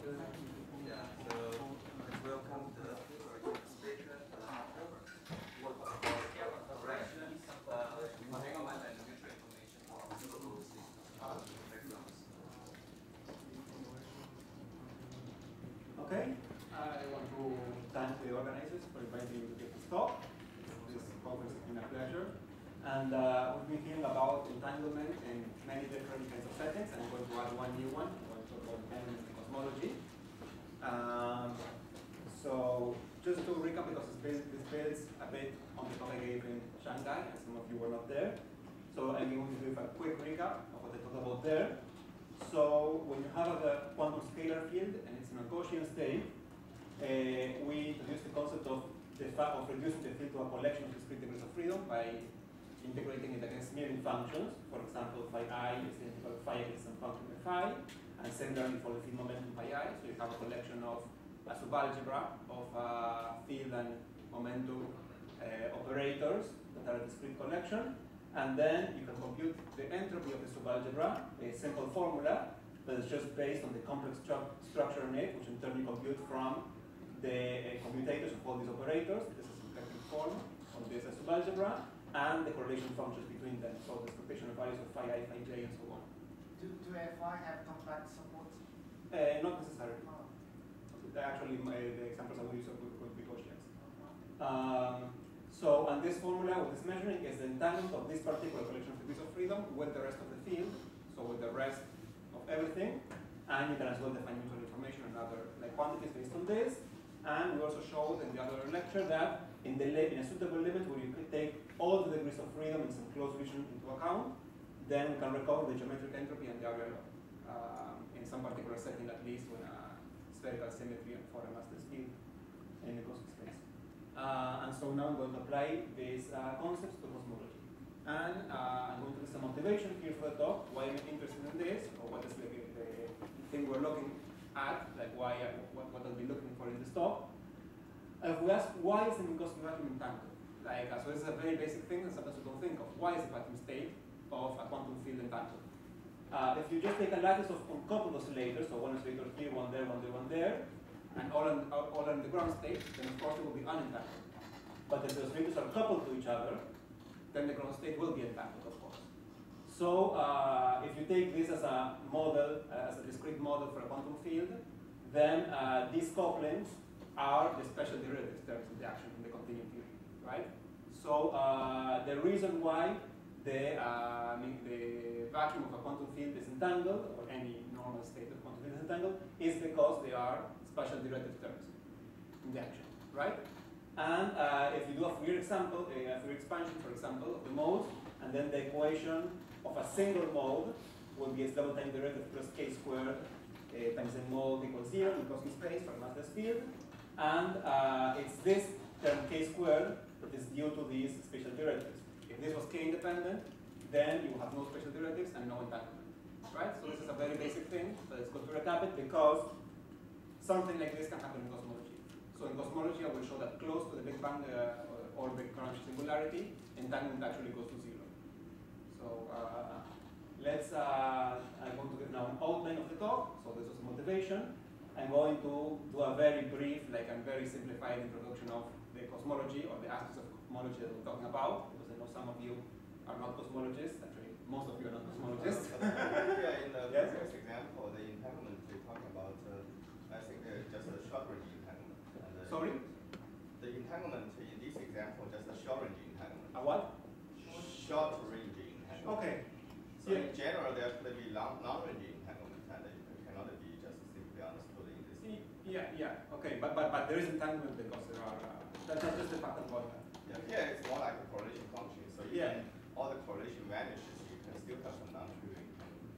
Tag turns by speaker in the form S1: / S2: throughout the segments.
S1: Yeah, so let's welcome the speaker. What about correction, entanglement, and mutual information for observables backgrounds.
S2: Okay, I want to thank the organizers for inviting me to give this talk. This conference has been a pleasure. And we've been hearing about entanglement in many different kinds of settings, and I'm going to add one new one. I'm going to talk about entanglement in cosmology. So just to recap, because this builds a bit on the talk I gave in Shanghai, and some of you were not there. So I'm going to give a quick recap of what I talked about there. So when you have a quantum scalar field and it's in a Gaussian state, we introduced the concept of reducing the field to a collection of discrete degrees of freedom by integrating it against smearing functions. For example, phi I is identical to phi x and function of phi, and similarly for the field momentum phi I. So you have a collection of a subalgebra of field and momentum operators that are a discrete collection. And then you can compute the entropy of the subalgebra, a simple formula that is just based on the complex structure in it, which in turn you compute from the commutators of all these operators. This is symplectic form of this subalgebra, and the correlation functions between them. So the expectation of values of phi I, phi j, and so on.
S3: Do FI have complex support?
S2: Not necessarily.
S3: Oh.
S2: Actually, the examples I will use would be Gaussians. And this formula, what it's measuring is the entanglement of this particular collection of degrees of freedom with the rest of the field, so with the rest of everything. And you can as well define mutual information and other quantities based on this. And we also showed in the other lecture that in a suitable limit where you could take all the degrees of freedom in some closed region into account, then we can recover the geometric entropy and the area law in some particular setting, at least when a spherical symmetry and for a massless field in the cosmic space. And so now I'm going to apply these concepts to cosmology. And I'm going to give some motivation here for the talk, why I'm interested in this, or what is the thing we're looking at, what I'll be looking for in this talk. If we ask, why is the Minkowski vacuum entangled? So this is a very basic thing that sometimes we don't think of. Why is the vacuum state of a quantum field entangled? If you just take a lattice of uncoupled oscillators, so one oscillator here, one there, one there, one there, and all in the ground state, then of course it will be unentangled. But if the oscillators are coupled to each other, then the ground state will be entangled, of course. So if you take this as a model, as a discrete model for a quantum field, then these couplings are the special derivative terms in the action in the continuum theory, right? So the reason why the vacuum of a quantum field is entangled, or any normal state of quantum field is entangled, is because they are special derivative terms in the action, right? And if you do a Fourier example, a Fourier expansion, for example, of the modes, and then the equation of a single mode will be its double time derivative plus k squared times the mode equals 0 in Minkowski space for a massless field. And it's this term k squared that is due to these special derivatives. If this was k independent, then you have no special derivatives and no entanglement, right? So this is a very basic thing, but it's good to recap it because something like this can happen in cosmology. So in cosmology, I will show that close to the Big Bang or Big Crunch singularity, entanglement actually goes to 0. So I'm going to give now an outline of the talk. So this was a motivation. I'm going to do a very brief, and very simplified introduction of the cosmology or the aspects of cosmology that we're talking about, because I know some of you are not cosmologists. Actually, most of you are not cosmologists.
S4: Yeah, in the
S2: Yes?
S4: previous example, the entanglement we're talking about, I think just a short range entanglement.
S2: Sorry?
S4: The entanglement in this example, just a short range entanglement.
S2: A what?
S4: Short range entanglement.
S2: Okay.
S4: So in general, there could be long range entanglement, and it cannot be just simply understood in this.
S2: Yeah. Okay, but there is entanglement because there are. That's not just the fact of point.
S4: Yeah, here it's more like a correlation function. So even all the correlation vanishes, you can still have some non-trivial entanglement.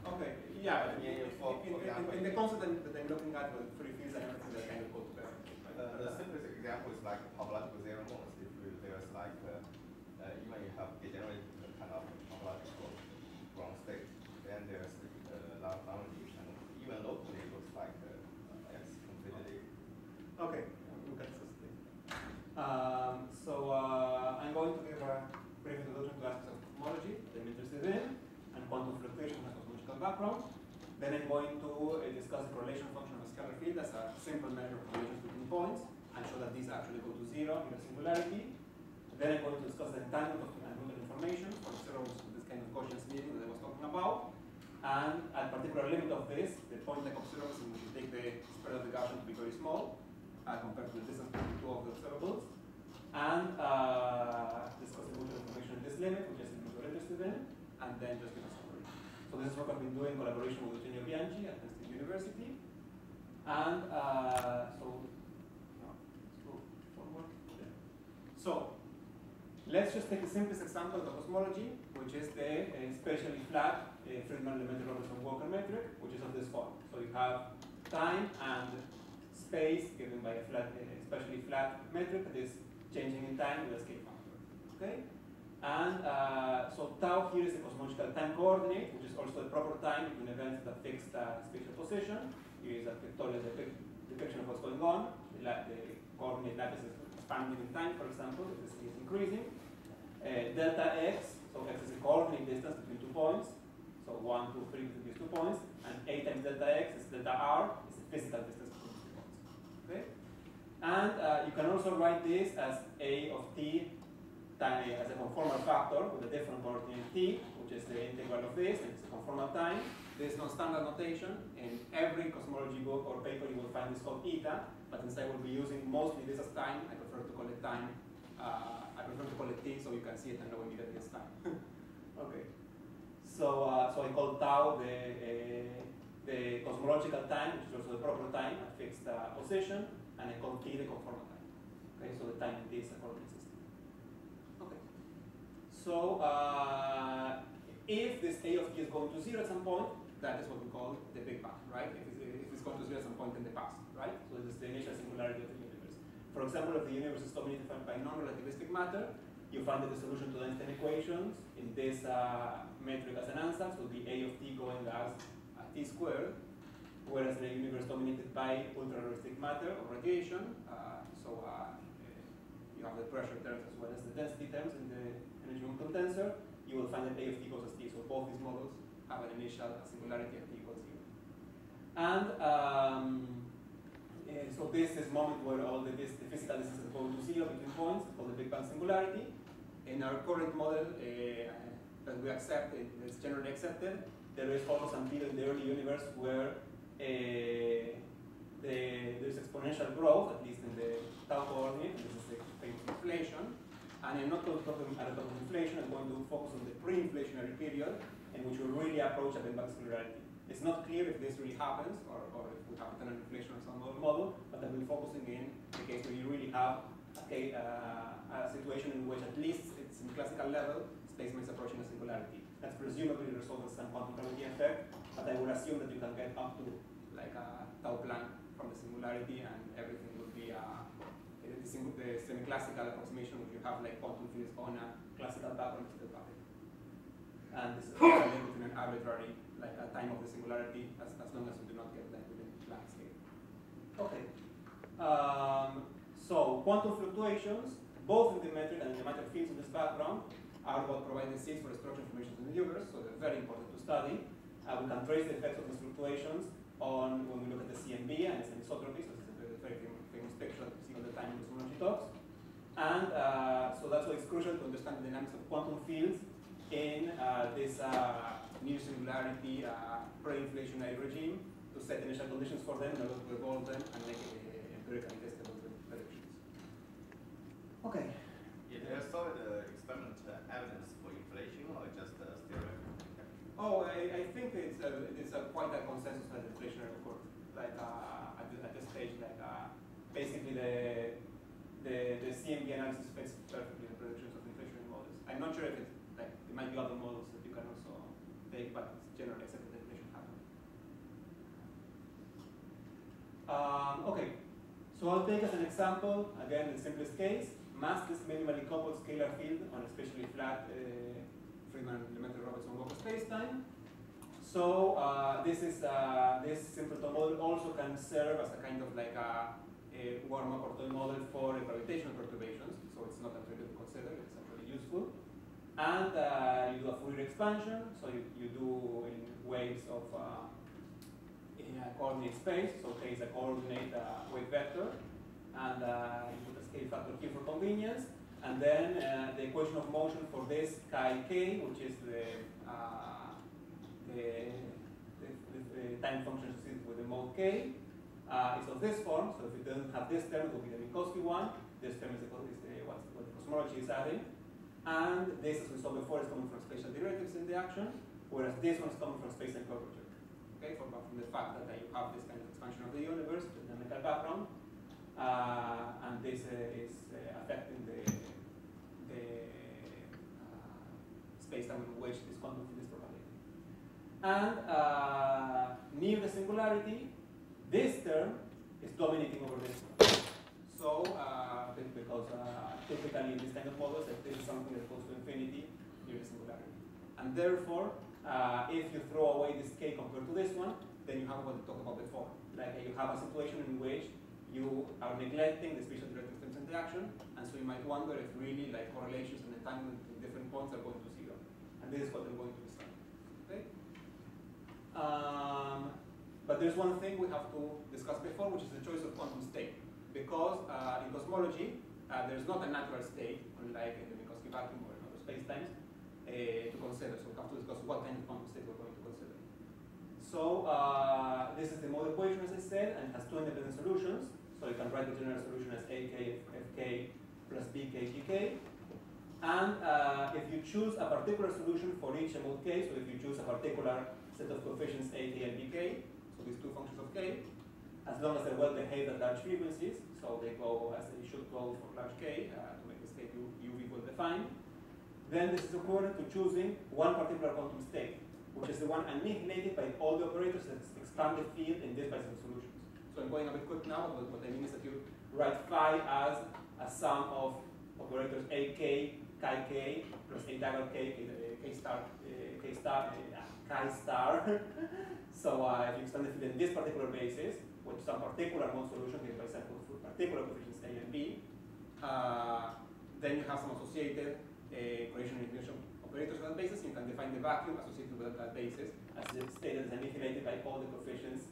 S2: Okay. Yeah.
S4: Yeah,
S2: In the concept that I'm looking at with free fields and everything, that kind of go together.
S4: The simplest example is like topological zero modes. If there's even you have degenerate kind of topological ground state, then there's long range entanglement. Even locally, it looks like it's completely.
S2: Okay. I'm going to give a brief introduction to aspects of cosmology that I'm interested in, and quantum fluctuations and cosmological background. Then I'm going to discuss the correlation function of a scalar field as a simple measure of correlations between points and show that these actually go to zero in a singularity. Then I'm going to discuss the entanglement of unrooted information for observables with this kind of Gaussian smoothing that I was talking about. And a particular limit of this, the point-like observables, in which you take the spread of the Gaussian to be very small compared to the distance between two of the observables. And discuss the mutual information in this limit, which is what we're interested in, and then just give a summary. So this is what I've been doing in collaboration with Eugenio Bianchi at Penn State University. And so let's just take the simplest example of the cosmology, which is the spatially flat Friedman-Lemaitre-Robertson-Walker metric, which is of this form. So you have time and space given by a spatially flat metric that is changing in time with a scale factor. Okay? And so tau here is the cosmological time coordinate, which is also the proper time between events that fixed spatial position. Here is a pictorial depiction of what's going on. The coordinate lattice is expanding in time, for example, if the scale is increasing. Delta x, so x is the coordinate distance between 2 points. So 1, 2, 3 between these 2 points. And a times delta x is delta r, is the physical distance between these 2 points. Okay? And you can also write this as a of t as a conformal factor with a different coordinate t, which is the integral of this, and it's a conformal time. There is no standard notation. In every cosmology book or paper you will find this called eta, but since I will be using mostly this as time, I prefer to call it time. I prefer to call it t so you can see it and know immediately it's time. Okay. So I call tau the cosmological time, which is also the proper time at fixed position, and I call t the conformal time. Okay, so the time in t is a coordinate system. Okay. So if this a of t is going to 0 at some point, that is what we call the Big Bang, right? If it's going to 0 at some point in the past, right? So this is the initial singularity of the universe. For example, if the universe is dominated by non-relativistic matter, you find that the solution to the Einstein equations in this metric as an ansatz would be a of t going as t squared, whereas in a universe dominated by ultra-relativistic matter or radiation, you have the pressure terms as well as the density terms in the energy momentum tensor, you will find that a of t goes as t. So both these models have an initial singularity at t equals 0. And so this is moment where all the physical distances go to 0 between points, called the Big Bang singularity. In our current model that we accept, it's generally accepted, there is almost until in the early universe where there's exponential growth, at least in the tau coordinate, and this is the famous inflation. And I'm not going to talk about inflation, I'm going to focus on the pre-inflationary period in which we really approach a Big Bang singularity. It's not clear if this really happens, or if we have eternal inflation or some other model, but I've been focusing in the case where you really have a situation in which at least it's in classical level, space-time is approaching a singularity. That's presumably the result of some quantum gravity effect, but I would assume that you can get up to like a tau Planck from the singularity, and everything will be the semi-classical approximation where you have like quantum fields on a classical background to the packet. And this is a link between an arbitrary like a time of the singularity as long as you do not get like within Planck scale. Okay. So quantum fluctuations, both in the metric and in the matter fields in this background, are what provide the seeds for the structural information in the universe, so they're very important to study. We can trace the effects of these fluctuations on when we look at the CMB and its anisotropy, so this is a very famous picture that we see all the time in cosmology talks. And so that's why it's crucial to understand the dynamics of quantum fields in this near singularity pre-inflationary regime to set initial conditions for them in order to evolve them and make empirically testable predictions. Okay.
S4: Yeah, there are solid experimental evidence for inflation or just theoretical?
S2: Oh, I think it's quite a consensus that inflationary occurred. Like at this stage, like basically the CMB analysis fits perfectly the predictions of inflationary models. I'm not sure if it's like there might be other models that you can also take, but it's generally accepted that inflation happened. Okay, so I'll take as an example again the simplest case. Massless minimally coupled scalar field on a spatially flat Friedman-Lemaitre-Robertson-Walker spacetime. So this simpleton model also can serve as a kind of like a warm-up or toy model for gravitational perturbations. So it's not untrivial to consider; it's actually useful. And you do a Fourier expansion. So you do in waves of in a coordinate space. So k is a coordinate wave vector, and you put a scale factor here for convenience. And then the equation of motion for this chi k, which is the time function associated with the mode k, is of this form. So if it doesn't have this term, it will be the Minkowski one. This term is what the cosmology is adding. And this, as we saw before, is coming from spatial derivatives in the action, whereas this one is coming from space and curvature. Okay, from the fact that you have this kind of expansion of the universe, the dynamical background, and this is affecting the space-time in which this quantum field is propagating. And near the singularity, this term is dominating over this one. So, because typically in this kind of models, this is something that goes to infinity near the singularity. And therefore, if you throw away this k compared to this one, then you have what we talked about before. Like you have a situation in which you are neglecting the spatial derivative terms interaction, and so you might wonder if really like correlations and entanglement between different points are going to zero. And this is what I'm going to decide. Okay? But there's one thing we have to discuss before, which is the choice of quantum state. Because in cosmology, there's not a natural state, unlike in the Minkowski vacuum or in other spacetimes, to consider. So we have to discuss what kind of quantum state we're going to consider. So this is the mode equation, as I said, and it has two independent solutions. So you can write the general solution as AK Fk plus Bk Gk. And if you choose a particular solution for each mode k, so if you choose a particular set of coefficients Ak and Bk, so these two functions of k, as long as they're well behaved at large frequencies, so they go as they should go for large k to make the state UV well defined, then this is equivalent to choosing one particular quantum state, which is the one annihilated by all the operators that expand the field in this bicycle solutions. So I'm going a bit quick now, but what I mean is that you write phi as a sum of operators AK, chi k, plus a dagger k, k star, chi star. So if you extend the field in this particular basis, with some particular mode solution, given by example for particular coefficients A and B, then you have some associated correlation and integration operators on that basis. You can define the vacuum associated with that basis as the state that is annihilated by all the coefficients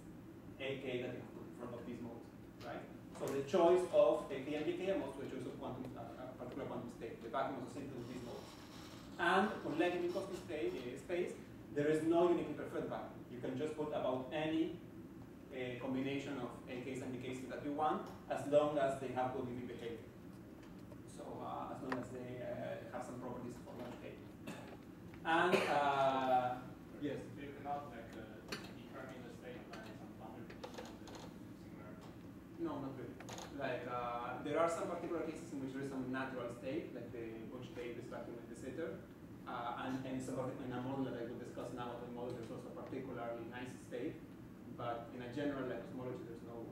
S2: AK that you have put in front of these modes, right? So the choice of AK and BK are also the choice of quantum, particular quantum state, the vacuum associated with these modes. And unlike in Minkowski space, there is no uniquely preferred vacuum. You can just put about any combination of AKs and BKs that you want, as long as they have good UV behavior. So as long as they have some properties for large K. And yes?
S5: You cannot like determine the state by some boundary condition of the singularity.
S2: No, not really. Like there are some particular cases in which there is some natural state, like the Bush state, this vacuum with the sitter. And in a model that I will discuss now, the model there's also a particularly nice state. But in a general like cosmology, there's no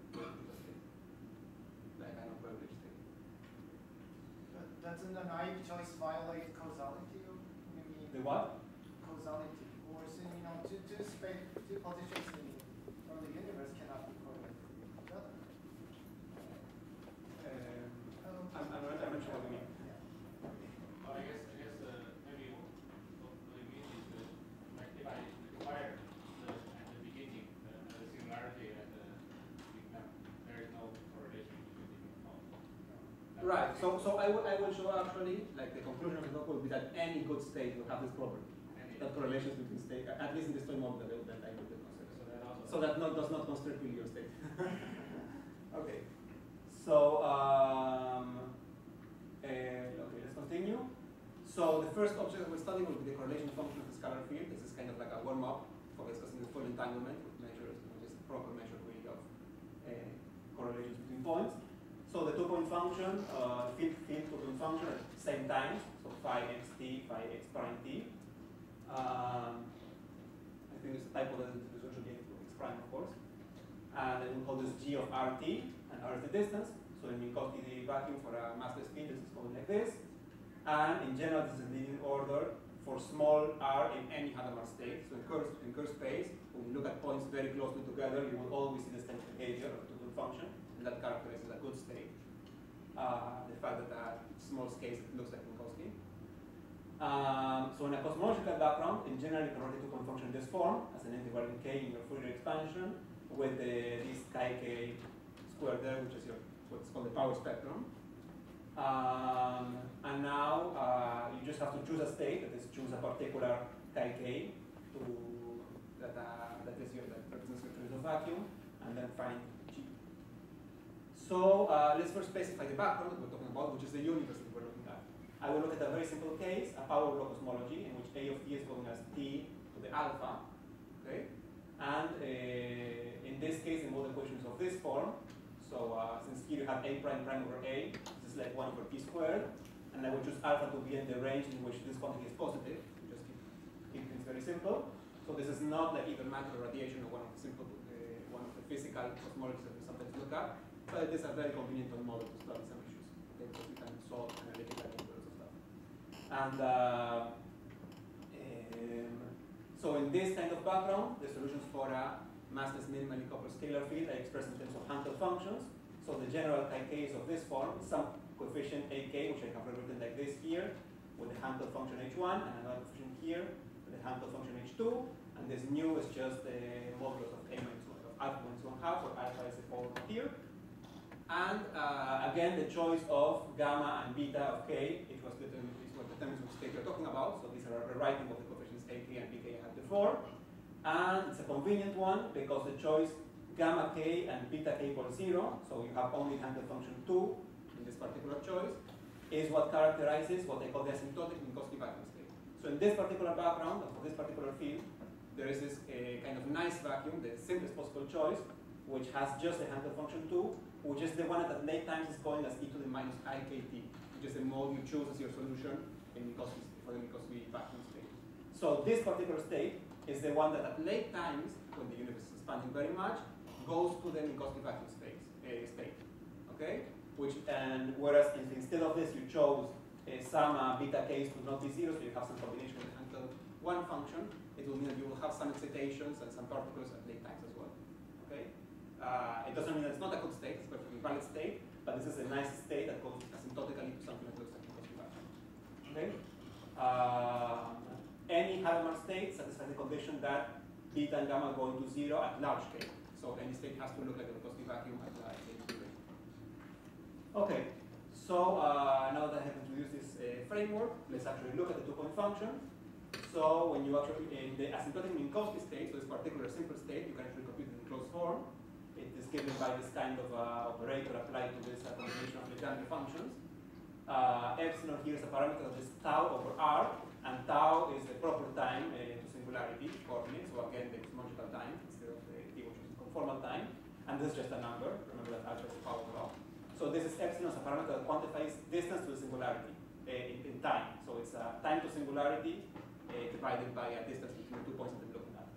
S2: state, like an unprivileged state.
S3: Doesn't the naive choice violate causality? Or maybe
S2: The what?
S3: Causality, or so, two positions from the universe cannot be correlated with each other.
S2: I'm not sure what you mean.
S5: Well, I guess maybe what it means is that like if I require singularity and there is no correlation between different modes.
S2: Right. So I will show actually like the conclusion of the talk will be that any good state will have this property. That correlations between state, at least in this toy model that I will consider. So that does not constrict really your state. Okay. So okay, let's continue. So the first object that we're studying will be the correlation function of the scalar field. This is kind of like a warm-up for discussing the full entanglement with measures, just a proper measure really of correlations between points. So the two-point function, field two-point function at the same time, so phi xt, phi x prime t. I think it's a typo that is associated with x prime, of course. And then we call this g of rt, and r is the distance. So in Minkowski vacuum for a massless field, this is called like this. And in general, this is a leading order for small r in any Hadamard state. So in curve space, when you look at points very closely together, you will always see the same behavior of the two-point function, and that characterizes a good state. The fact that at small scales it looks like Minkowski. So in a cosmological background, in general, you can write a two-point function in this form as an interval in k in your Fourier expansion with this chi k squared there, which is what's called the power spectrum. And now you just have to choose a state, that is, choose a particular chi k that represents your choice of vacuum, and then find G. So let's first specify the background that we're talking about, which is the universe that we're looking at. I will look at a very simple case, a power law cosmology, in which A of t is going as t to the alpha, okay? And in this case, the model equation is of this form. So since here you have A prime prime over A, this is like 1 over t squared, and I will choose alpha to be in the range in which this quantity is positive. Just keep things very simple. So this is not like either matter or radiation or one of the physical cosmologies that we sometimes look at, but it is a very convenient model to study some issues, okay, because we can solve analytically and lots of stuff. And so in this kind of background, the solutions for a massless minimally coupled scalar field are expressed in terms of Hankel functions. So the general chi k is of this form, some coefficient ak, which I have written like this here, with the Hankel function h1, and another coefficient here with the Hankel function h2, and this nu is just the modulus of a minus 1, of alpha minus 1 half, where alpha is the power here. And again, the choice of gamma and beta of k, it was determined, is what determines which state we're talking about. So these are a rewriting of the coefficients ak and bk I had before. And it's a convenient one because the choice gamma k and beta k equals 0, so you have only Hankel function 2 in this particular choice, is what characterizes what I call the asymptotic Minkowski vacuum state. So in this particular background, for this particular field, there is this kind of nice vacuum, the simplest possible choice, which has just the Hankel function 2, which is the one that at late times is going as e to the minus ikt, which is the mode you choose as your solution in Minkowski, for the Minkowski vacuum state. So this particular state is the one that at late times, when the universe is expanding very much, goes to the Minkowski vacuum state. Okay? Whereas instead of this, you chose some beta k's to not be 0, so you have some combination with the Hankel 1 function. It will mean that you will have some excitations and some particles at late times as well. Okay? It doesn't mean that it's not a good state, it's a perfectly valid state, but this is a nice state that goes asymptotically to something that looks like Minkowski vacuum. Okay? Any Hadamard state satisfies the condition that beta and gamma go into 0 at large k. So any state has to look like a Minkowski vacuum at large k. Okay, so now that I have introduced this framework, let's actually look at the two-point function. So when you actually, in the asymptotic Minkowski state, so this particular simple state, you can actually compute it in closed form. It is given by this kind of operator applied to this combination of Legendre functions. Epsilon here is a parameter of this tau over r, and tau is the proper time to singularity coordinate, so again the cosmological time instead of the t, which is conformal time, and this is just a number. Remember that alpha is the power law. So this is epsilon as a parameter that quantifies distance to the singularity in time. So it's time to singularity divided by a distance between the 2 points that we're looking at.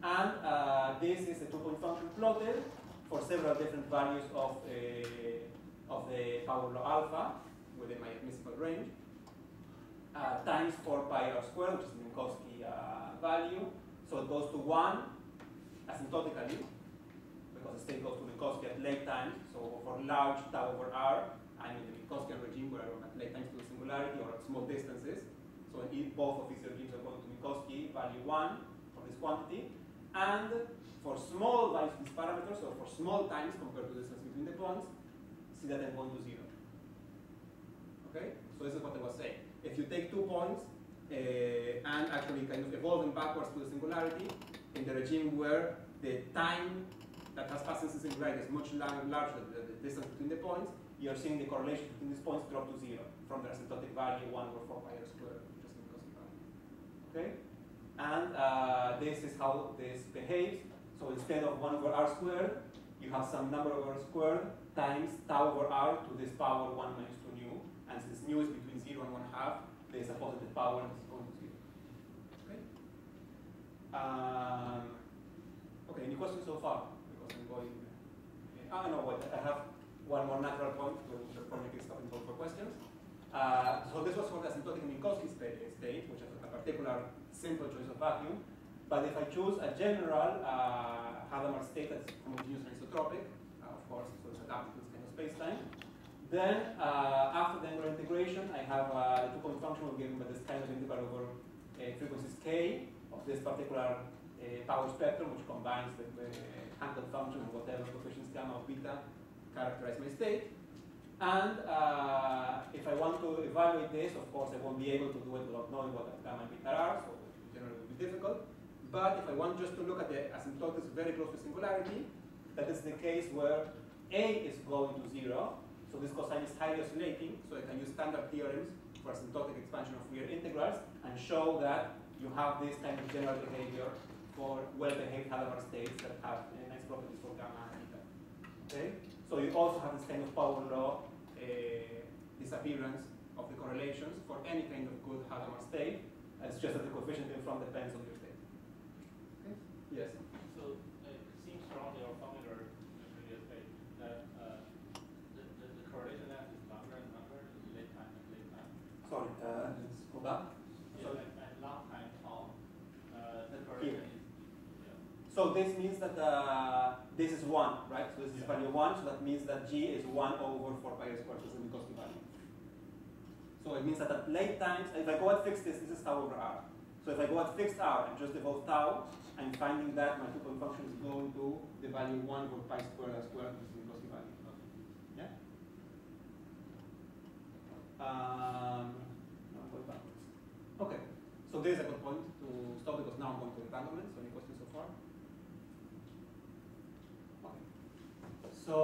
S2: And this is a two-point function plotted for several different values of the power law alpha within my admissible range. Times 4 pi r squared, which is the Minkowski value. So it goes to 1 asymptotically, because the state goes to Minkowski at late times. So for large tau over r, I'm in the Minkowskian regime where I'm at late times to the singularity or at small distances. So both of these regimes are going to Minkowski value 1 for this quantity. And for small values of these parameters, or for small times compared to the distance between the points, see that I'm going to 0. Okay? So this is what I was saying. If you take 2 points and actually kind of evolve them backwards to the singularity, in the regime where the time that has passed since the singularity is much larger than the distance between the points, you're seeing the correlation between these points drop to 0 from the asymptotic value 1 over 4 pi r squared, which is the Minkowski value. Okay? And this is how this behaves. So instead of 1 over r squared, you have some number over r squared times tau over r to this power 1 minus 2 nu. And since nu is between 0 and 1/2, there is a positive power and it's going to 0. Okay? Okay, any questions so far? Because I'm going. No, wait, I have one more natural point before making stopping point for questions. So this was for the asymptotic Minkowski state, which is a particular simple choice of vacuum. But if I choose a general Hadamard state that's homogeneous and isotropic, of course, so it's adapted to this kind of space-time, Then, after the angular integration, I have the two-point function will given by this kind of integral over frequencies k of this particular power spectrum, which combines the Hankel function and whatever coefficients gamma or beta characterize my state. And if I want to evaluate this, of course, I won't be able to do it without knowing what gamma and beta are, so it generally will be difficult. But if I want just to look at the asymptotics very close to singularity, that is the case where A is going to 0, so this cosine is highly oscillating, so I can use standard theorems for asymptotic expansion of Fourier integrals and show that you have this kind of general behavior for well-behaved Hadamard states that have nice properties for gamma and beta. Okay? So you also have this kind of power law disappearance of the correlations for any kind of good Hadamard state. It's just that the coefficient in front depends on your state. Okay? Yes?
S5: So it seems from your formula in the previous page that the correlation length is longer and longer in late time and late time.
S2: Sorry, let's go back.
S5: Yeah, at long time tau, the correlation is. Yeah.
S2: So this means that this is 1, right? So this is value 1, so that means that G is 1 over 4 pi r squared, which is the Minkowski value. So it means that at late times, if I go at fixed this is tau over r. So if I go at fixed r and just devote tau, I'm finding that my two-point function is going to the value 1 over pi squared r squared, which is the Minkowski value. Yeah? No, I'm going backwards. Okay. So this is a good point to stop because now I'm going to entanglement. So any questions so far? Okay. So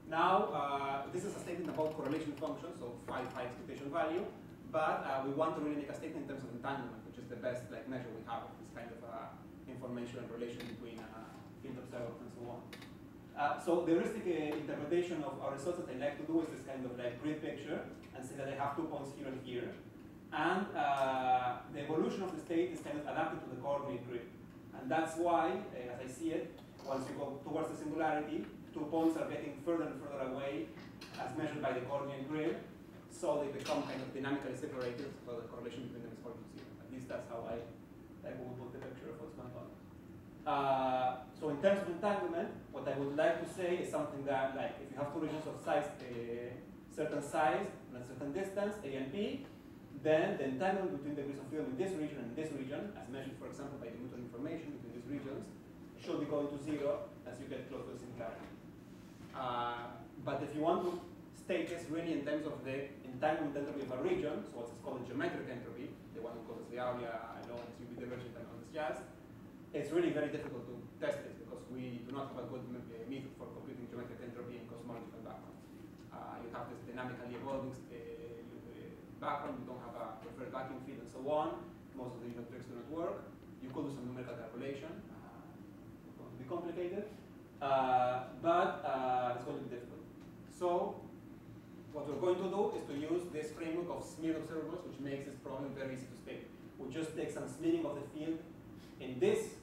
S2: now this is a statement about correlation functions, so high expectation value, but we want to really make a statement in terms of entanglement, which is the best measure we have of this kind of information and relation between field observables and so on. So the heuristic interpretation of our results that I like to do is this kind of grid picture and say that I have 2 points here and here. And the evolution of the state is kind of adapted to the coordinate grid. And that's why, as I see it, once you go towards the singularity, 2 points are getting further and further away as measured by the coordinate grid. So they become kind of dynamically separated, so the correlation between them is according to 0. At least that's how I would put the picture of what's going on. So in terms of entanglement, what I would like to say is something that, like, if you have two regions of size, certain size and a certain distance, A and B, then the entanglement between degrees of freedom in this region and this region, as measured, for example, by the mutual information between these regions, should be going to 0 as you get close to the singularity. But if you want to state this really in terms of the entanglement entropy of a region, so what's called a geometric entropy, the one who causes the Aulia law and UV divergent and all this jazz, it's really very difficult to test it because we do not have a good method for computing geometric entropy in cosmological background. You have this dynamically evolving background, you don't have a preferred vacuum field and so on. Most of the usual tricks do not work. You could do some numerical calculation. It's going to be complicated, but it's going to be difficult. So what we're going to do is to use this framework of smeared observables, which makes this problem very easy to state. We just take some smearing of the field in this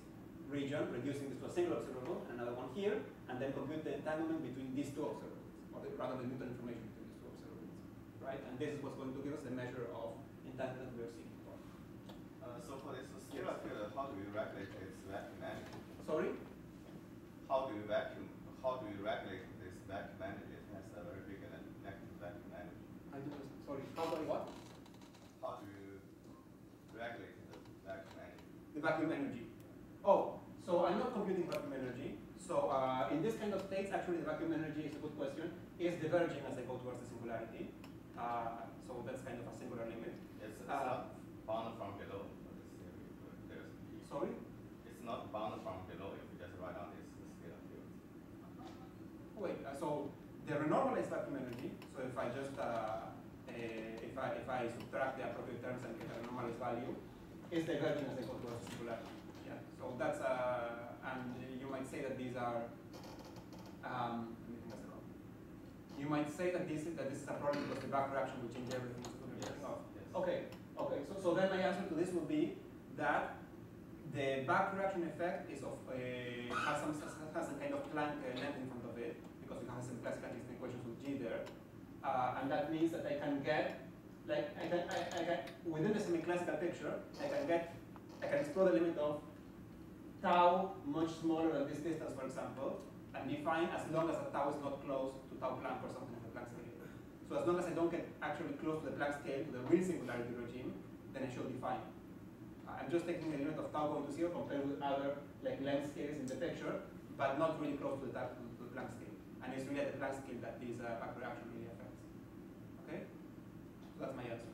S2: region, reducing this to a single observable, and another one here, and then compute the entanglement between these two observables, or rather the mutual information between these two observables, right? And this is what's going to give us the measure of entanglement we are seeing before.
S4: So for this scalar field, how do you regulate its vacuum energy?
S2: Sorry?
S4: How do you regulate this vacuum energy? It has a very big negative vacuum energy.
S2: I do understand. Sorry. How do I what?
S4: How do you regulate the vacuum energy?
S2: The vacuum energy. Oh, so I'm not computing vacuum energy. So in this kind of states, actually the vacuum energy is a good question. Is diverging as I go towards the singularity. So that's kind of a singular limit.
S4: It's not bounded from below.
S2: Sorry?
S4: It's not bounded from below if you just write down this scalar field.
S2: Wait, so the renormalized vacuum energy, so if I just, if I subtract the appropriate terms and get a normalized value, is diverging as I go towards the singularity. Yeah, so that's, and you might say that these are, you might say that this is a problem because the back reaction will change everything.
S4: Yes.
S2: Okay, so then my answer to this would be that the back reaction effect is of has some kind of Planck length in front of it because we have some classical equations with G there, and that means that I can get I can within the semi-classical picture I can explore the limit of tau much smaller than this distance, for example, and define as long as the tau is not close to tau Planck or something in the Planck scale. So as long as I don't get actually close to the Planck scale, to the real singularity regime, then I should define. I'm just taking the limit of tau going to 0 compared with other like length scales in the picture, but not really close to the Planck scale. And it's really at the Planck scale that this back reaction really affects. Okay? So that's my answer.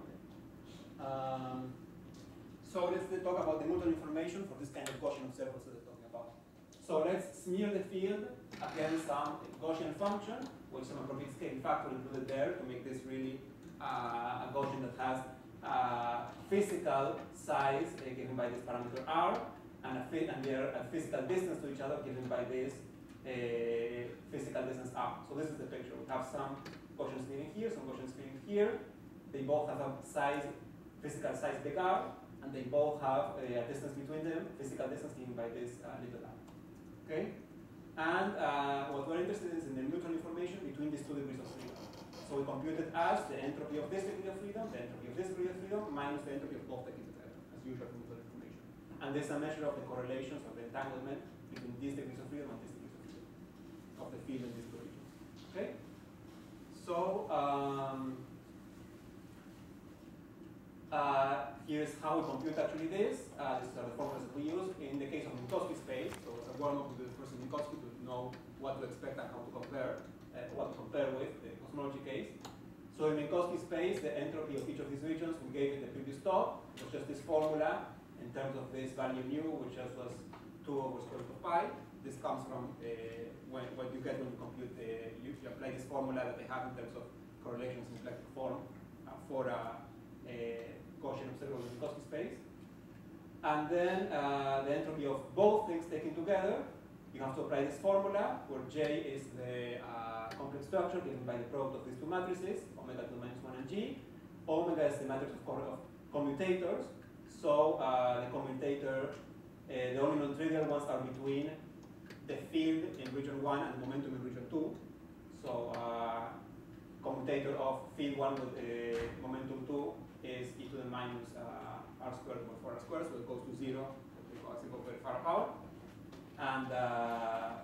S2: Okay. So let's talk about the Newton information for this kind of Gaussian observables that we're talking about. So let's smear the field against some Gaussian function with some appropriate scale factor included there to make this really a Gaussian that has physical size given by this parameter r, and a physical distance to each other given by this physical distance r. So this is the picture. We have some Gaussian smearing here, some Gaussian smearing here. They both have a size, physical size big R, and they both have a distance between them, physical distance given by this little r. Okay? And what we're interested in is in the Newton information between these two degrees of freedom. So we computed as the entropy of this degree of freedom, the entropy of this degree of freedom, minus the entropy of both taken together, as usual for Newton information. And this is a measure of the correlations of the entanglement between these degrees of freedom and these degrees of freedom, of the field in these two regions. Okay? So here's how we compute actually this. These are the formulas that we use in the case of Minkowski space. So as a warm-up to do the first in Minkowski to know what to expect and how to compare, what to compare with the cosmology case. So in Minkowski space, the entropy of each of these regions we gave in the previous talk was just this formula in terms of this value mu, which just was 2 over square root of pi. This comes from what you get when you compute you apply this formula that they have in terms of correlations in electric form for a Gaussian observable in Minkowski space. And then the entropy of both things taken together, you have to apply this formula where J is the complex structure given by the product of these two matrices, omega to the minus 1 and G. Omega is the matrix of commutators. So the commutator, the only non-trivial ones are between the field in region 1 and the momentum in region 2. So commutator of field 1 with momentum 2 is e to the minus r squared over 4r squared, so it goes to 0 because it goes very far apart. And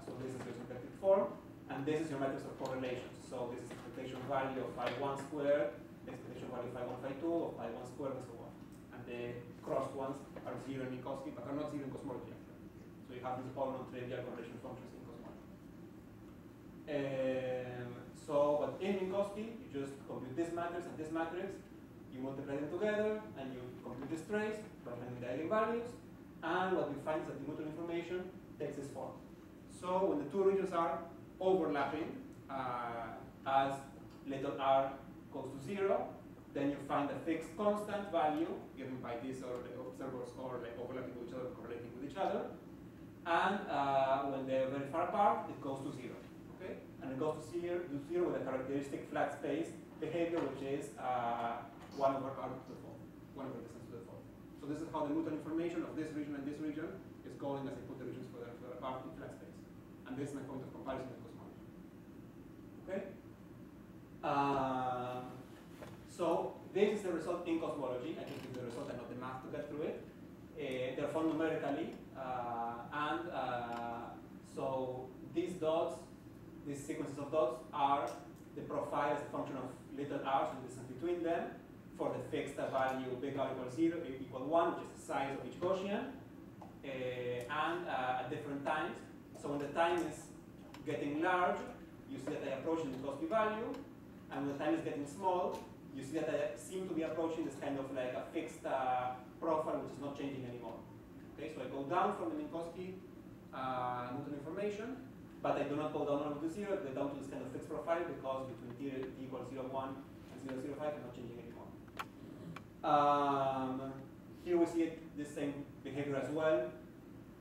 S2: so this is your symplectic form, and this is your matrix of correlations. So this is expectation value of phi1 squared, expectation value of phi1, phi2, of phi1 squared, and so on. And the crossed ones are 0 in Minkowski, but are not 0 in cosmology actually. So you have these all non-trivial correlation functions in cosmology. But in Minkowski, you just compute this matrix and this matrix, you multiply them together, and you compute this trace by finding the eigenvalues, and what you find is that the Newton information takes this form. So when the two regions are overlapping, as little r goes to 0, then you find a fixed constant value given by these or the observers or like overlapping with each other, correlating with each other, and when they're very far apart, it goes to 0. Okay, and it goes to 0 with a characteristic flat space behavior, which is 1 over r to the 4, 1 over distance to the 4. So this is how the Newton information of this region and this region is going as I put the regions further apart in flat space. And this is my point of comparison in cosmology. Okay? So this is the result in cosmology. I think it's the result and not the math to get through it. They're found numerically. So these dots, these sequences of dots are the profile as a function of little r, so the distance between them, for the fixed value big R equals 0, equal 1, which is the size of each Gaussian, and at different times. So when the time is getting large, you see that I approach the Minkowski value, and when the time is getting small, you see that I seem to be approaching this kind of like a fixed profile which is not changing anymore. Okay, so I go down from the Minkowski Newton information, but I do not go down to 0, I go down to this kind of fixed profile because between t equals 0, 1 and 0, 0, 5, I'm not changing anymore. Here we see the same behavior as well.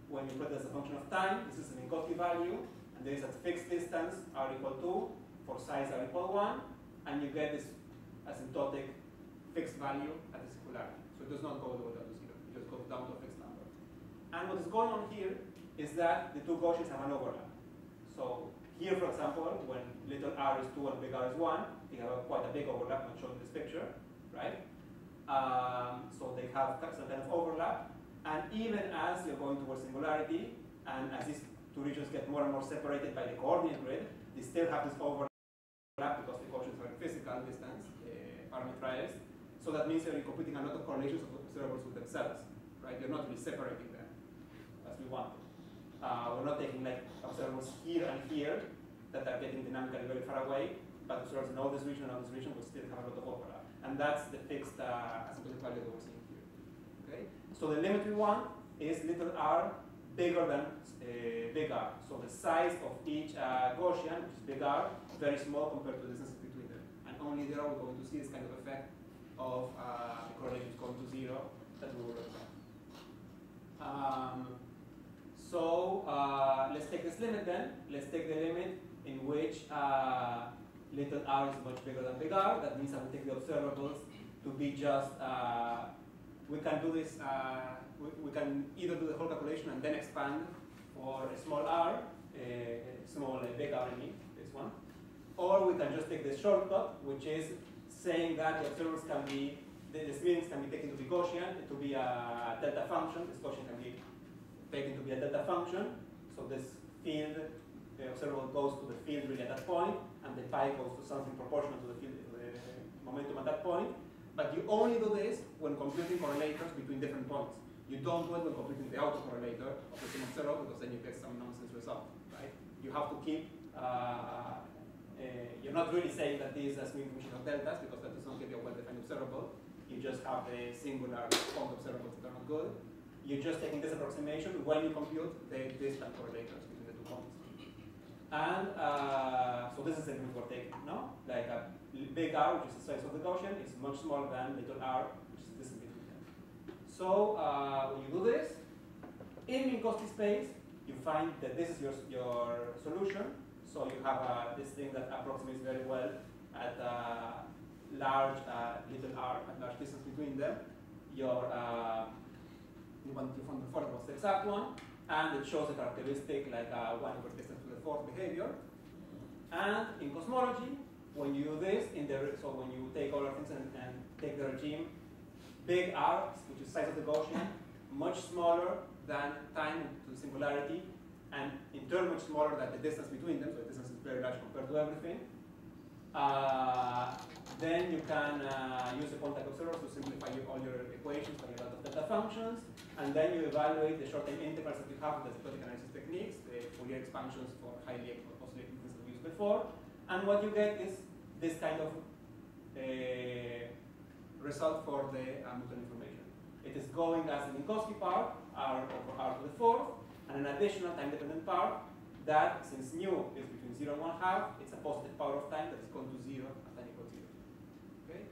S2: When you put it as a function of time, this is a Minkowski value, and there is a fixed distance r equal 2 for size r equal 1, and you get this asymptotic fixed value at the singularity. So it does not go all the way down to 0, it just goes down to a fixed number. And what is going on here is that the two Gaussians have an overlap. So here, for example, when little r is 2 and big R is 1, they have quite a big overlap, not shown in this picture, right? So they have some kind of overlap. And even as you're going towards singularity, and as these two regions get more and more separated by the coordinate grid, they still have this overlap because the coefficients are physical distance parameterized. So that means you're computing a lot of correlations of observables with themselves, right? You're not really separating them as we want. We're not taking like observables here and here that are getting dynamically very far away, but observables in all this region and all this region will still have a lot of overlap. And that's the fixed asymptotic value that we're seeing here. Okay? So the limit we want is little r bigger than big R. So the size of each Gaussian, which is big R, very small compared to the distance between them. And only there we're going to see this kind of effect of the correlations going to zero that we were looking at. So let's take this limit then. Let's take the limit in which little r is much bigger than big R. That means I will take the observables to be just, we can do this, we can either do the whole calculation and then expand for a small r, big R in this one. Or we can just take the shortcut, which is saying that the observables can be, the readings can be taken to be Gaussian, to be a delta function. This Gaussian can be taken to be a delta function. So this field, the observable goes to the field really at that point, and the pi goes to something proportional to the field, the momentum at that point. But you only do this when computing correlators between different points. You don't do it when computing the autocorrelator of the same observable, because then you get some nonsense result, right? You have to keep, you're not really saying that this is a swing function of deltas, because that does not give you a well-defined observable. You just have the singular point observables that are not good. You're just taking this approximation when you compute the distant correlators between the 2 points. And so this is the limit we're taking, no? Like a big R, which is the size of the Gaussian, is much smaller than little r, which is this between them. So when you do this, in Minkowski space, you find that this is your solution. So you have this thing that approximates very well at large little r, at large distance between them. Your the one you found before was the exact one, and it shows a characteristic like 1 over distance to the 4th behavior. And in cosmology, when you do this, so when you take all of things and take the regime, big R, which is the size of the Gaussian, much smaller than time to the singularity, and in turn much smaller than the distance between them, so the distance is very large compared to everything. Then you can use the point-like observers to simplify all your equations by a lot of delta functions, and then you evaluate the short-term integrals that you have with the asymptotic analysis techniques, the Fourier expansions for highly oscillating things that we used before, and what you get is this kind of result for the mutual information. It is going as the Minkowski part, r over r to the 4th, and an additional time-dependent part that, since nu is between 0 and 1/2, it's a positive power of time that is going to 0 at time equals 0. Okay?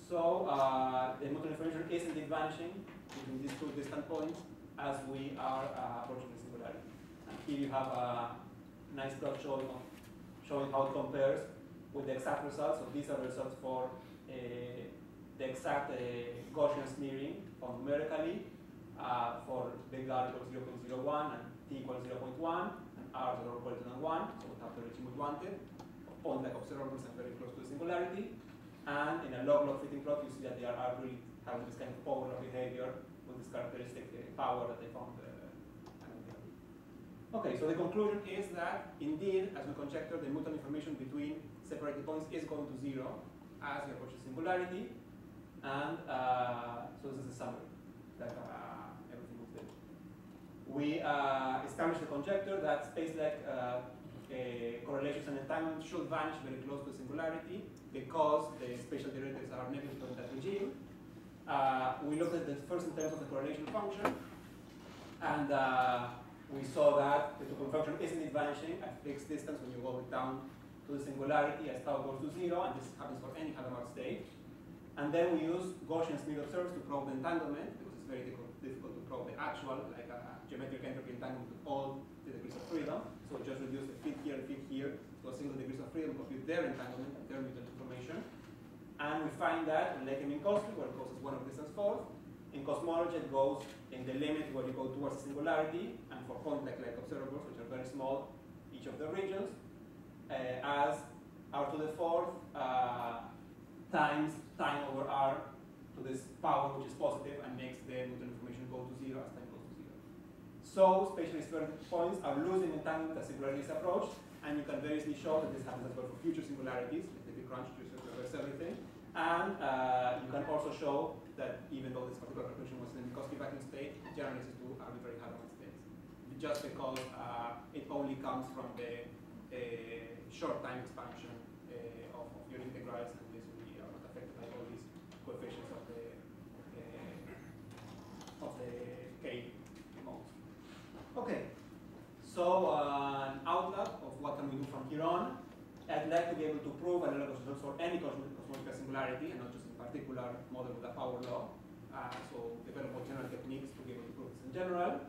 S2: So the mutual information is indeed vanishing between these two distant points as we are approaching the singularity. And here you have a nice plot showing how it compares with the exact results. So these are the results for the exact Gaussian smearing found numerically for big R equals 0.01 and t equals 0.1. R is greater than 1, so we have the regime we wanted, point-like observables and very close to the singularity. And in a log-log fitting plot, you see that they are really having this kind of polar behavior with this characteristic power that they found. Okay, so the conclusion is that indeed, as we conjecture, the mutual information between separated points is going to 0 as we approach the singularity. And so this is a summary that everything was there. We established the conjecture that space-like correlations and entanglement should vanish very close to singularity because the spatial derivatives are negligible in that regime. We looked at this first in terms of the correlation function, and we saw that the two-point function is indeed vanishing at fixed distance when you go down to the singularity as tau goes to 0, and this happens for any Hadamard state. And then we use Gaussian smear observers to probe the entanglement, because it's very difficult to probe the actual, like geometric entropy entanglement with all the degrees of freedom. So just reduce the fit here and fit here to a single degrees of freedom, compute their entanglement and their mutual information. And we find that in Minkowski, where it goes as 1 over distance 4th. In cosmology, it goes in the limit where you go towards the singularity, and for point-like observables, which are very small, each of the regions, as r to the 4th times time over r to this power, which is positive, and makes the mutual information go to 0. So spatially spherical points are losing entanglement as singularity is approached, and you can very easily show that this happens as well for future singularities, like the big crunch to reverse everything. And you can also show that even though this particular calculation was in the Minkowski vacuum state, it generalizes to arbitrary Hadamard states, just because it only comes from the short time expansion of your integrals, and this will be not affected by all these coefficients of the K modes. Okay, so an outline of what can we do from here on. I'd like to be able to prove analogous results for any cosmological singularity, and not just in particular model with a power law. So develop more general techniques to be able to prove this in general.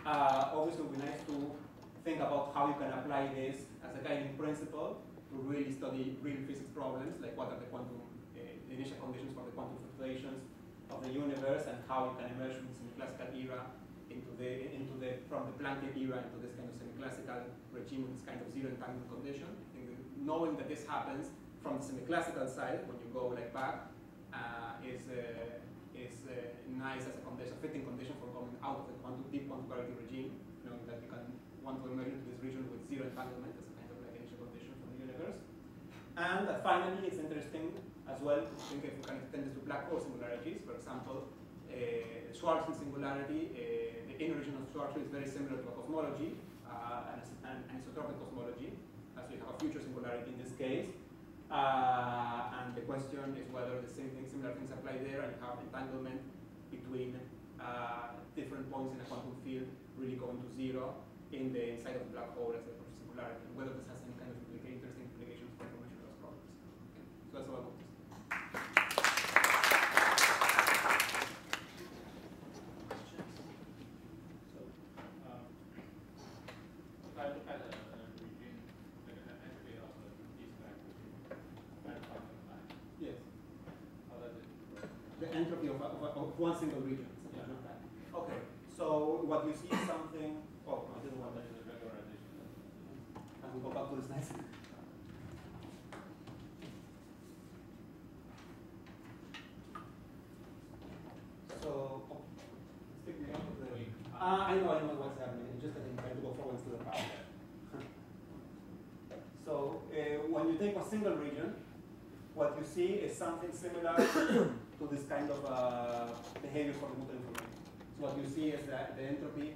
S2: Obviously, it would be nice to think about how you can apply this as a guiding principle to really study real physics problems, like what are the quantum, the initial conditions for the quantum fluctuations of the universe, and how you can emerge from the semi-classical era from the Planckian era into this kind of semi-classical regime with this kind of zero entanglement condition. Knowing that this happens from the semi-classical side, when you go like back, is nice as a condition, fitting condition for coming out of the deep quantum gravity regime, knowing that you can want to emerge into this region with zero entanglement as a kind of like initial condition for the universe. And finally, it's interesting as well to think if we can extend this to black hole singularities. For example, Schwarzschild singularity, the inner region of Schwarzschild is very similar to a cosmology, an isotropic cosmology, as we have a future singularity in this case. And the question is whether the same thing, similar things apply there, and have entanglement between different points in a quantum field really going to zero in the inside of the black hole as a singularity, and whether this has any kind of interesting implications for information loss problems. Okay. So that's all about this.
S5: If I look at a regime, like an entropy of a D-stack regime,
S2: yes.
S5: how does it work?
S2: The entropy of one single region.
S5: Yeah.
S2: Like that. Okay. So what you see is something. Oh, I didn't want
S5: That
S2: that.
S5: is a regularization.
S2: Can we go back to the slides? So, let's take me out of the. I know what's happening. It's just that I'm trying to go forward to the power. So, when you take a single region, what you see is something similar to this kind of behavior for the mutual information. So, what you see is that the entropy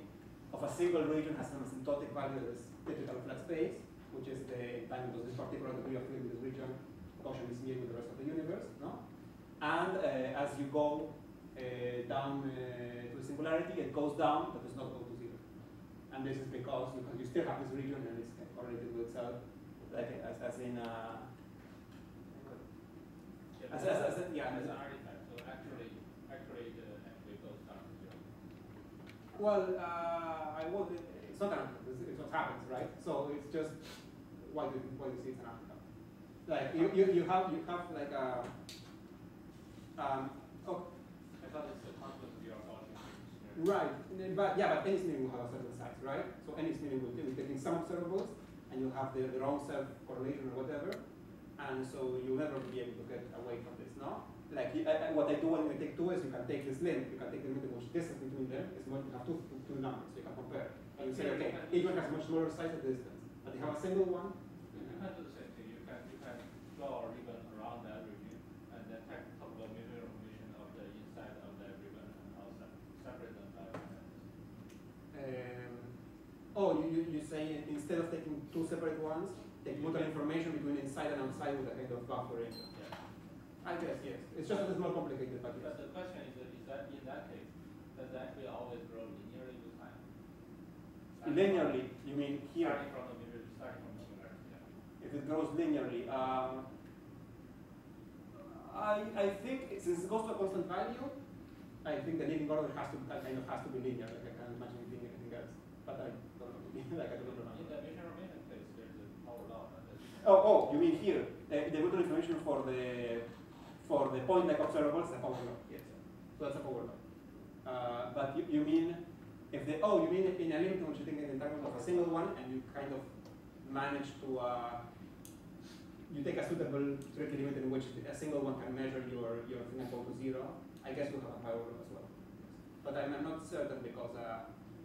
S2: of a single region has an asymptotic value that is typical flat space, which is the entanglement of this particular degree of freedom in this region, Gaussian is near with the rest of the universe, no? And as you go down to the singularity, it goes down, but does not go to zero. And this is because you still have this region and it's correlated with itself, like as in
S5: As an artifact, so actually the entropy goes down to zero.
S2: well, it's not an artifact, it's what happens, right? So it's just why do you see it's an artifact? Like you have like a
S5: I thought it's a consequence of your Gaussian.
S2: right, but any spinning will have a certain size, right? So any spinning will be taking some observables, and you have their own self correlation or whatever, and so you'll never be able to get away from this, no? Like what I do when we take two is you can take this limit, you can take the limit which distance between them is what you have two numbers, so you can compare. And you say, okay, each one has a much smaller size of distance, but you have a single one.
S5: You can do the same thing. You can draw a ribbon around that region and then take a couple of mutual information of the inside of that ribbon and outside, separate them by
S2: You say instead of taking two separate ones, take mutual information between inside and outside with a kind of buffering.
S5: Yeah.
S2: I guess, yes. It's just that it's more complicated, but yes.
S5: But the question is that in that case, does that actually always grow linearly with time?
S2: Linearly, you mean here?
S5: Starting from the singularity, yeah.
S2: If it grows linearly, I think since it goes to a constant value, I think the leading order has to be linear. Like I can't imagine it being anything else. But I don't know. Like I don't remember.
S5: In the mutual information case, there's a power law.
S2: Oh, you mean here? The mutual information for the point like observables is a power law. Yes. So that's a power law. But you mean if you mean in a limit in which you take an entanglement of a single one and you kind of manage to you take a suitable tricky limit in which a single one can measure your thing and go to zero, I guess we'll have a power law as well. But I'm not certain because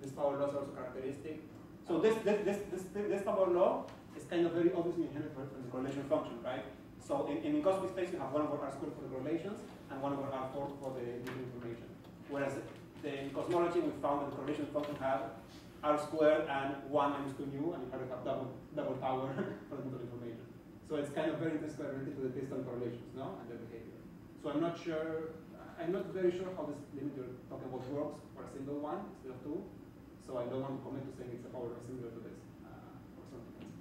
S2: This power law is also characteristic. So this power law is kind of very obviously inherent from the correlation function, right? So in Minkowski space, you have 1 over r squared for the correlations and 1 over r4 for the new information. Whereas in cosmology, we found that the correlation function had r squared and 1 minus 2 nu, and you have double power for the total information. So it's kind of very intrinsically related to the distant correlations, no, and their behavior. So I'm not very sure how this limit you're talking about works for a single one instead of 2. So I don't want to commit to saying it's a power similar to this or something else.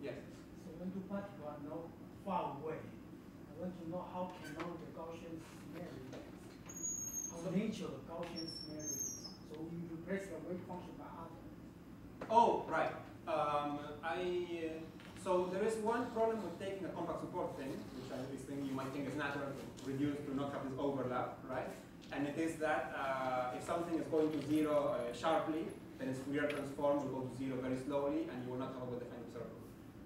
S2: Yes.
S6: So when two particles are now far away, I want to know how can know the Gaussian scenario is. How nature of the Gaussian scenario is. So you replace the wave function by other.
S2: Oh, right. So there is one problem with taking a compact support thing, which I think you might think is natural to reduce to not have this overlap, right? And it is that if something is going to 0 sharply, then its Fourier transform will go to 0 very slowly, and you will not have a well-defined observable.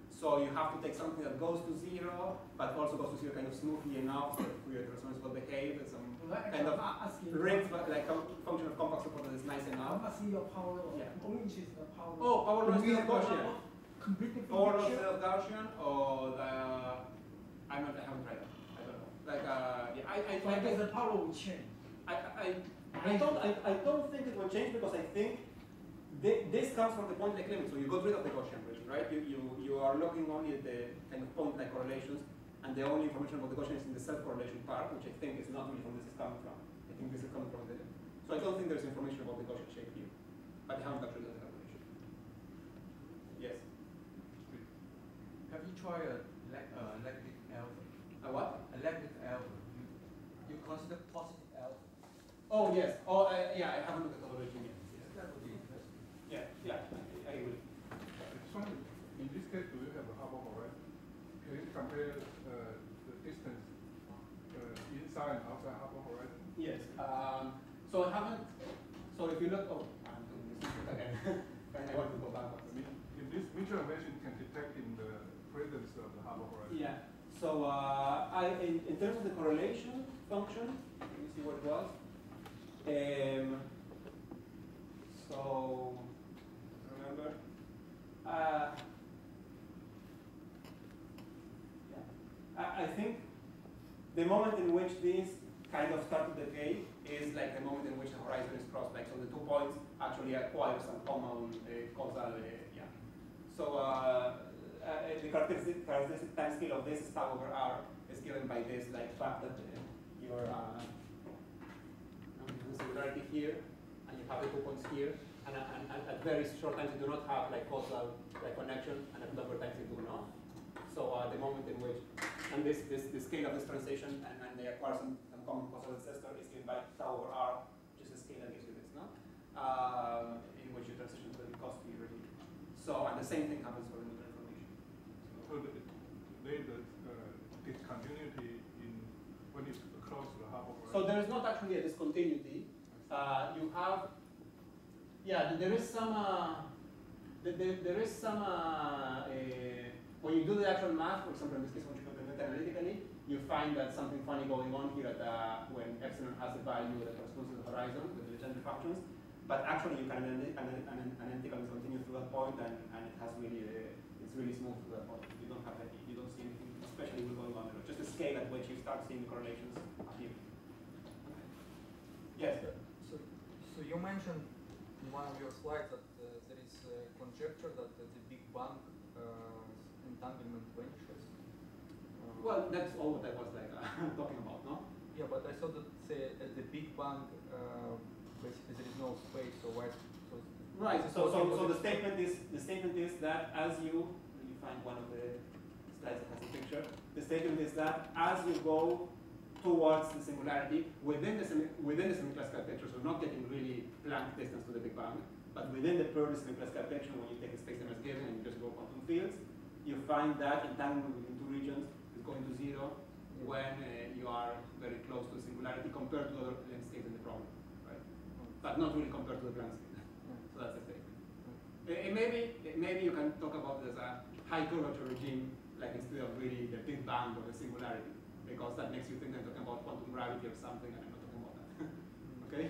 S2: So you have to take something that goes to 0, but also goes to 0 kind of smoothly enough so that Fourier transforms will behave as some kind of rigged, like a function of compact support that is nice enough.
S6: I'm asking your power law.
S2: Yeah.
S6: Which is the power law?
S2: Oh, power law is Gaussian.
S6: Completely
S2: Power law is Gaussian, or the I haven't tried it. I don't know. Like yeah,
S6: So I guess the power will change.
S2: I don't think it will change because I think this comes from the point-like limit. So you got rid of the Gaussian version, right? You are looking only at the kind of point-like correlations, and the only information about the Gaussian is in the self-correlation part, which I think is not really from this is coming from. I think this is coming from the. So I don't think there's information about the Gaussian shape here, but I haven't actually done the calculation. Yes.
S7: Have you tried a negative alpha?
S2: A what?
S7: A negative alpha. You consider positive alpha?
S2: Oh yes. Oh yeah. I haven't looked at the correlation yet. Yes.
S7: That would be interesting.
S2: Yeah. I agree.
S5: In this case, do you have a Hubble horizon? Can you compare the distance inside and outside Hubble horizon?
S2: Yes. So I haven't. So if you look, I'm doing this again. I want to go backwards.
S5: In this mutual relation can detect in the presence of the Hubble horizon.
S2: Yeah. So in terms of the correlation function, let me see what it was. So remember. I think the moment in which these kind of start to decay is like the moment in which the horizon is crossed. Like, so the 2 points actually acquire some common causal, yeah. So the characteristic time scale of this is tau over r is given by this like fact that your singularity here, and you have the 2 points here, and at very short times you do not have like causal connection, and at longer times you do not. So the moment in which, and the scale of this transition, and they acquire some common causal ancestor is given by tau over r, which is the scale that gives you this, no? In which you transition to the Minkowski regime. So, and the same thing happens for the neutral information.
S5: So there's discontinuity in when it's close to the Hubble horizon.
S2: So there is not actually a discontinuity. You have, yeah, there is some, when you do the actual math, for example, in this case, when you complement analytically, you find that something funny going on here at when epsilon has a value that corresponds to the horizon with the Legendre functions. But actually, you can analytically continue through that point, and it has really, it's really smooth through that point. You don't have any, you don't see anything especially going on there. Just the scale at which you start seeing the correlations appear. Okay. Yes.
S8: So you mentioned in one of your slides that there is a conjecture that the Big Bang entanglement vanishes.
S2: Well, that's all what I was like talking about, no?
S8: Yeah, but I saw that say at the Big Bang basically there is no space, so why?
S2: Right. So the statement is that as you find one of the slides that has a picture. The statement is that as you go towards the singularity within the semi-classical picture, so not getting really blank distance to the Big Bang, but within the purely semi-classical picture, when you take a space-time as given and you just go quantum fields, you find that entanglement between 2 regions is going to 0 when you are very close to the singularity compared to other length states in the problem, right? But not really compared to the blank state. So that's the statement. Maybe you can talk about it as a high curvature regime, like instead of really the Big Bang or the singularity, because that makes you think I'm talking about quantum gravity or something, and I'm not talking about that. Okay?